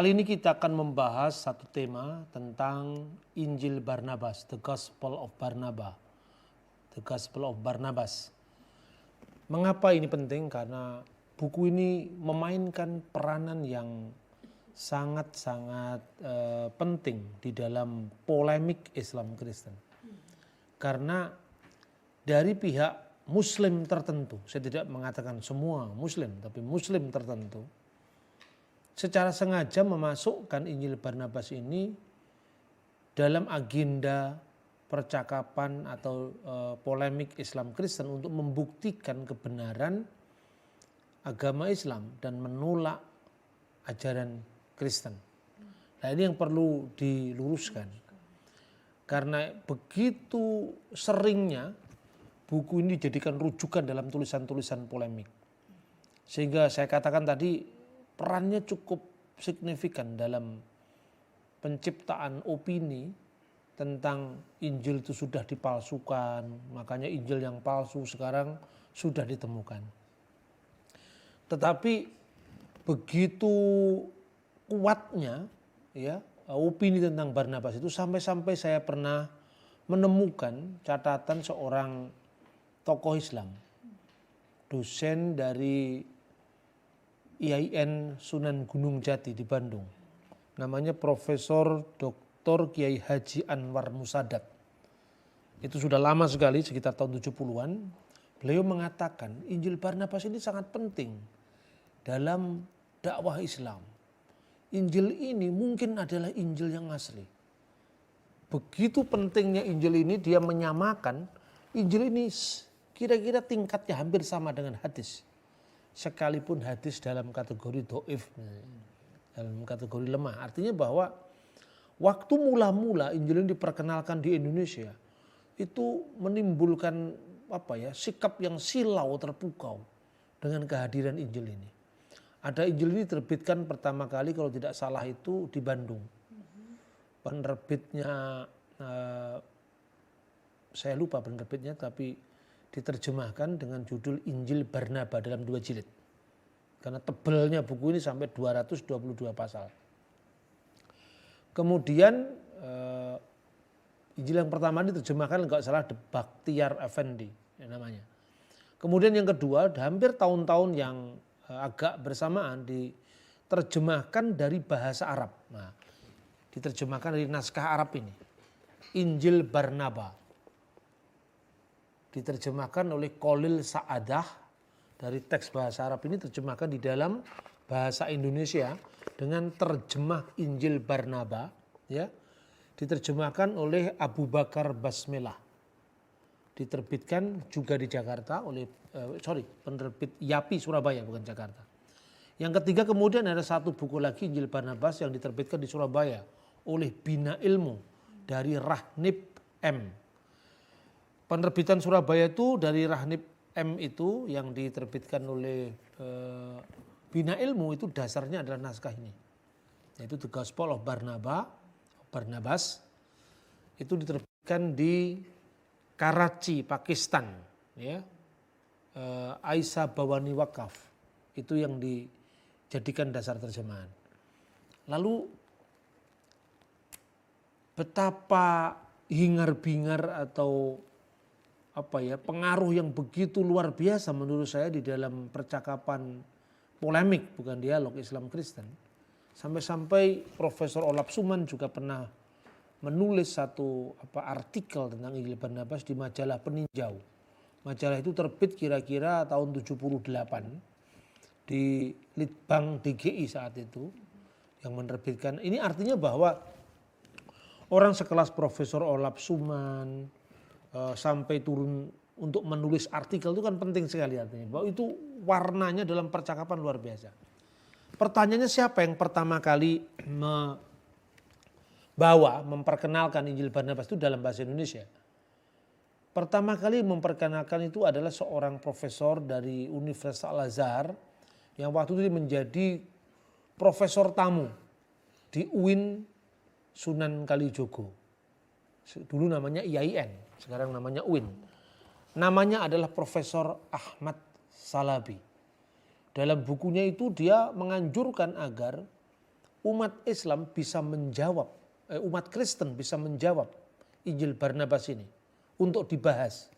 Kali ini kita akan membahas satu tema tentang Injil Barnabas, The Gospel of Barnabas. The Gospel of Barnabas. Mengapa ini penting? Karena buku ini memainkan peranan yang sangat-sangat penting di dalam polemik Islam Kristen. Karena dari pihak Muslim tertentu, saya tidak mengatakan semua Muslim, tapi Muslim tertentu, secara sengaja memasukkan Injil Barnabas ini dalam agenda percakapan atau polemik Islam Kristen untuk membuktikan kebenaran agama Islam dan menolak ajaran Kristen. Nah, ini yang perlu diluruskan. Karena begitu seringnya buku ini dijadikan rujukan dalam tulisan-tulisan polemik. Sehingga saya katakan tadi perannya cukup signifikan dalam penciptaan opini tentang Injil itu sudah dipalsukan, makanya Injil yang palsu sekarang sudah ditemukan. Tetapi begitu kuatnya ya opini tentang Barnabas itu sampai-sampai saya pernah menemukan catatan seorang tokoh Islam, dosen dari IAIN Sunan Gunung Jati di Bandung. Namanya Profesor Dr. Kiai Haji Anwar Musadat. Itu sudah lama sekali, sekitar tahun 70-an. Beliau mengatakan Injil Barnabas ini sangat penting dalam dakwah Islam. Injil ini mungkin adalah Injil yang asli. Begitu pentingnya Injil ini, dia menyamakan Injil ini kira-kira tingkatnya hampir sama dengan hadis. Sekalipun hadis dalam kategori do'if, dalam kategori lemah. Artinya bahwa waktu mula-mula Injil ini diperkenalkan di Indonesia, itu menimbulkan sikap yang silau terpukau dengan kehadiran Injil ini. Ada Injil ini diterbitkan pertama kali kalau tidak salah itu di Bandung. Penerbitnya, saya lupa penerbitnya, tapi diterjemahkan dengan judul Injil Barnabas dalam 2 jilid. Karena tebalnya buku ini sampai 222 pasal. Kemudian Injil yang pertama ini diterjemahkan enggak salah The Bakhtiar Effendi namanya. Kemudian yang kedua hampir tahun-tahun yang agak bersamaan diterjemahkan dari bahasa Arab. Nah, diterjemahkan dari naskah Arab ini. Injil Barnabas. Diterjemahkan oleh Khalil Sa'adah dari teks bahasa Arab ini terjemahkan di dalam bahasa Indonesia dengan terjemah Injil Barnabas, ya. Diterjemahkan oleh Abu Bakar Basmelah. Diterbitkan juga di Jakarta oleh penerbit Yapi Surabaya, bukan Jakarta. Yang ketiga kemudian ada satu buku lagi Injil Barnabas yang diterbitkan di Surabaya oleh Bina Ilmu dari Rahnib M. Penerbitan Surabaya itu dari Rahnib M itu yang diterbitkan oleh Bina Ilmu itu dasarnya adalah naskah ini. Yaitu The Gospel of Barnabas. Itu diterbitkan di Karachi, Pakistan. Ya. Aisyah Bawani Wakaf. Itu yang dijadikan dasar terjemahan. Lalu betapa hingar-bingar atau pengaruh yang begitu luar biasa menurut saya di dalam percakapan polemik, bukan dialog Islam Kristen. Sampai-sampai Profesor Olap Suman juga pernah menulis satu artikel tentang Injil Barnabas di majalah Peninjau. Majalah itu terbit kira-kira tahun 78 di Litbang DGI saat itu yang menerbitkan. Ini artinya bahwa orang sekelas Profesor Olap Suman sampai turun untuk menulis artikel itu kan penting sekali artinya. Bahwa itu warnanya dalam percakapan luar biasa. Pertanyaannya siapa yang pertama kali memperkenalkan Injil Barnabas itu dalam bahasa Indonesia? Pertama kali memperkenalkan itu adalah seorang profesor dari Universitas Al-Azhar yang waktu itu menjadi profesor tamu di UIN Sunan Kalijogo. Dulu namanya IAIN. Sekarang namanya UIN. Namanya adalah Profesor Ahmad Salabi. Dalam bukunya itu dia menganjurkan agar umat Islam bisa menjawab, umat Kristen bisa menjawab Injil Barnabas ini untuk dibahas.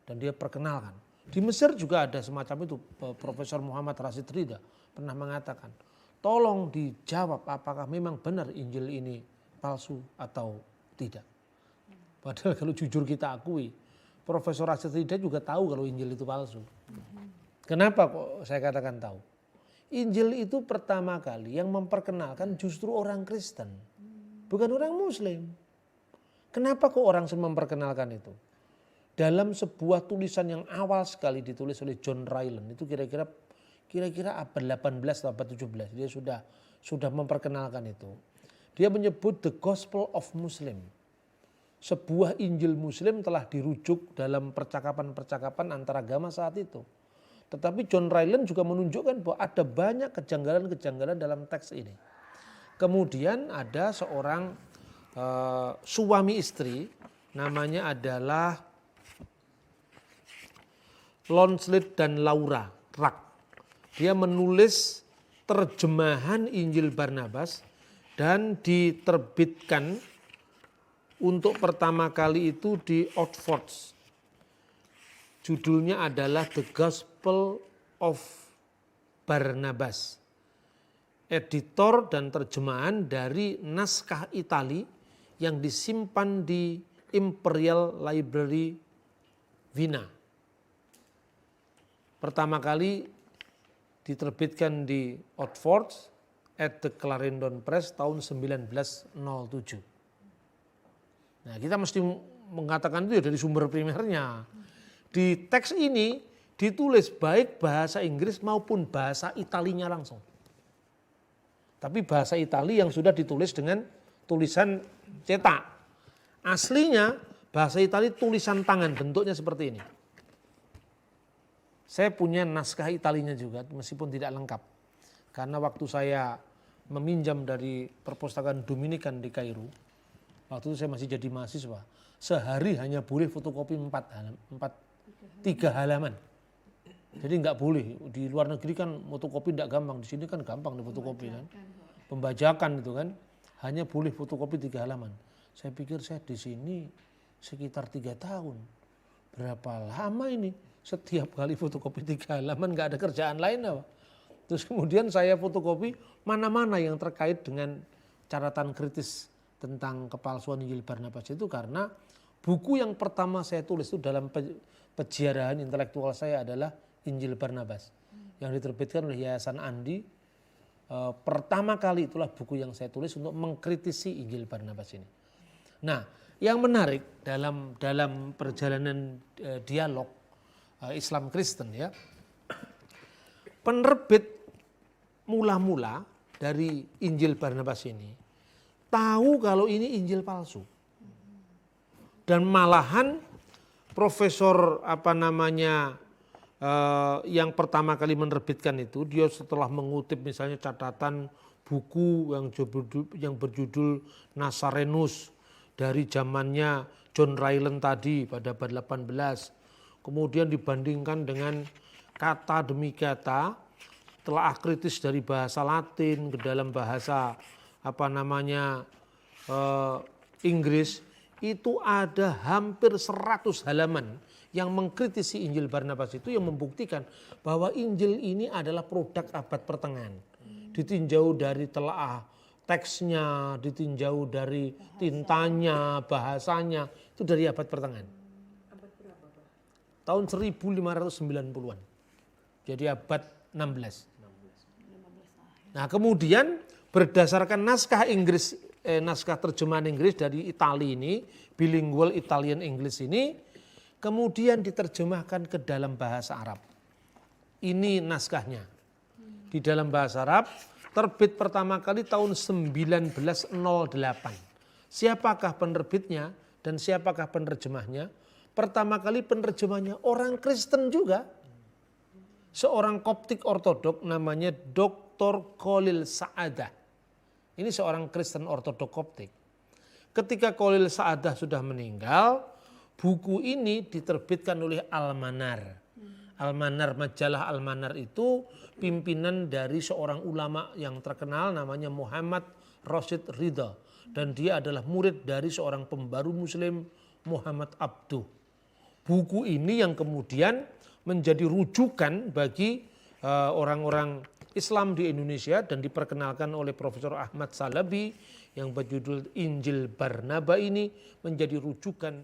Dan dia perkenalkan. Di Mesir juga ada semacam itu. Profesor Muhammad Rashid Ridha pernah mengatakan, tolong dijawab apakah memang benar Injil ini palsu atau tidak. Padahal kalau jujur kita akui, Profesor Rashid Ridha juga tahu kalau Injil itu palsu. Kenapa kok saya katakan tahu? Injil itu pertama kali yang memperkenalkan justru orang Kristen, bukan orang Muslim. Kenapa kok orang memperkenalkan itu? Dalam sebuah tulisan yang awal sekali ditulis oleh John Ryland, itu kira-kira abad 18 atau abad 17, dia sudah memperkenalkan itu. Dia menyebut the gospel of Muslim. Sebuah Injil Muslim telah dirujuk dalam percakapan-percakapan antara agama saat itu. Tetapi John Ryland juga menunjukkan bahwa ada banyak kejanggalan-kejanggalan dalam teks ini. Kemudian ada seorang suami istri, namanya adalah Lonslet dan Laura Rack. Dia menulis terjemahan Injil Barnabas dan diterbitkan untuk pertama kali itu di Oxford. Judulnya adalah The Gospel of Barnabas. Editor dan terjemahan dari naskah Itali yang disimpan di Imperial Library Wina. Pertama kali diterbitkan di Oxford at the Clarendon Press tahun 1907. Nah, kita mesti mengatakan itu ya dari sumber primernya. Di teks ini ditulis baik bahasa Inggris maupun bahasa Italinya langsung. Tapi bahasa Itali yang sudah ditulis dengan tulisan cetak. Aslinya bahasa Itali tulisan tangan, bentuknya seperti ini. Saya punya naskah Italinya juga meskipun tidak lengkap. Karena waktu saya meminjam dari perpustakaan Dominikan di Kairo, waktu itu saya masih jadi mahasiswa, sehari hanya boleh fotokopi 3 halaman. Jadi nggak boleh, di luar negeri kan fotokopi tidak gampang, di sini kan gampang di fotokopi kan. Pembajakan itu kan, hanya boleh fotokopi 3 halaman. Saya pikir saya di sini sekitar 3 tahun. Berapa lama ini? Setiap kali fotokopi 3 halaman nggak ada kerjaan lain apa. Terus kemudian saya fotokopi mana-mana yang terkait dengan catatan kritis tentang kepalsuan Injil Barnabas itu, karena buku yang pertama saya tulis itu dalam peziarahan intelektual saya adalah Injil Barnabas yang diterbitkan oleh Yayasan Andi. Pertama kali itulah buku yang saya tulis untuk mengkritisi Injil Barnabas ini. Nah, yang menarik dalam perjalanan dialog Islam Kristen ya, penerbit mula-mula dari Injil Barnabas ini tahu kalau ini Injil palsu. Dan malahan profesor yang pertama kali menerbitkan itu, dia setelah mengutip misalnya catatan buku yang berjudul Nazarenus dari zamannya John Ryland tadi pada abad 18. Kemudian dibandingkan dengan kata demi kata, telaah kritis dari bahasa Latin ke dalam bahasa Inggris, itu ada hampir 100 halaman yang mengkritisi Injil Barnabas itu, yang membuktikan bahwa Injil ini adalah produk abad pertengahan. Ditinjau dari telaah teksnya, ditinjau dari tintanya, bahasanya, itu dari abad pertengahan. Tahun 1590-an. Jadi abad 16. Nah, kemudian berdasarkan naskah terjemahan Inggris dari Itali ini, bilingual Italian English ini, kemudian diterjemahkan ke dalam bahasa Arab. Ini naskahnya. Di dalam bahasa Arab, terbit pertama kali tahun 1908. Siapakah penerbitnya dan siapakah penerjemahnya? Pertama kali penerjemahnya orang Kristen juga. Seorang Koptik Ortodok namanya Dr. Khalil Sa'adah. Ini seorang Kristen Ortodok Koptik. Ketika Khalil Sa'adah sudah meninggal, buku ini diterbitkan oleh Al-Manar. Al-Manar, majalah Al-Manar itu pimpinan dari seorang ulama yang terkenal namanya Muhammad Rashid Ridha. Dan dia adalah murid dari seorang pembaru muslim Muhammad Abduh. Buku ini yang kemudian menjadi rujukan bagi orang-orang Islam di Indonesia dan diperkenalkan oleh Profesor Ahmad Salabi yang berjudul Injil Barnaba ini menjadi rujukan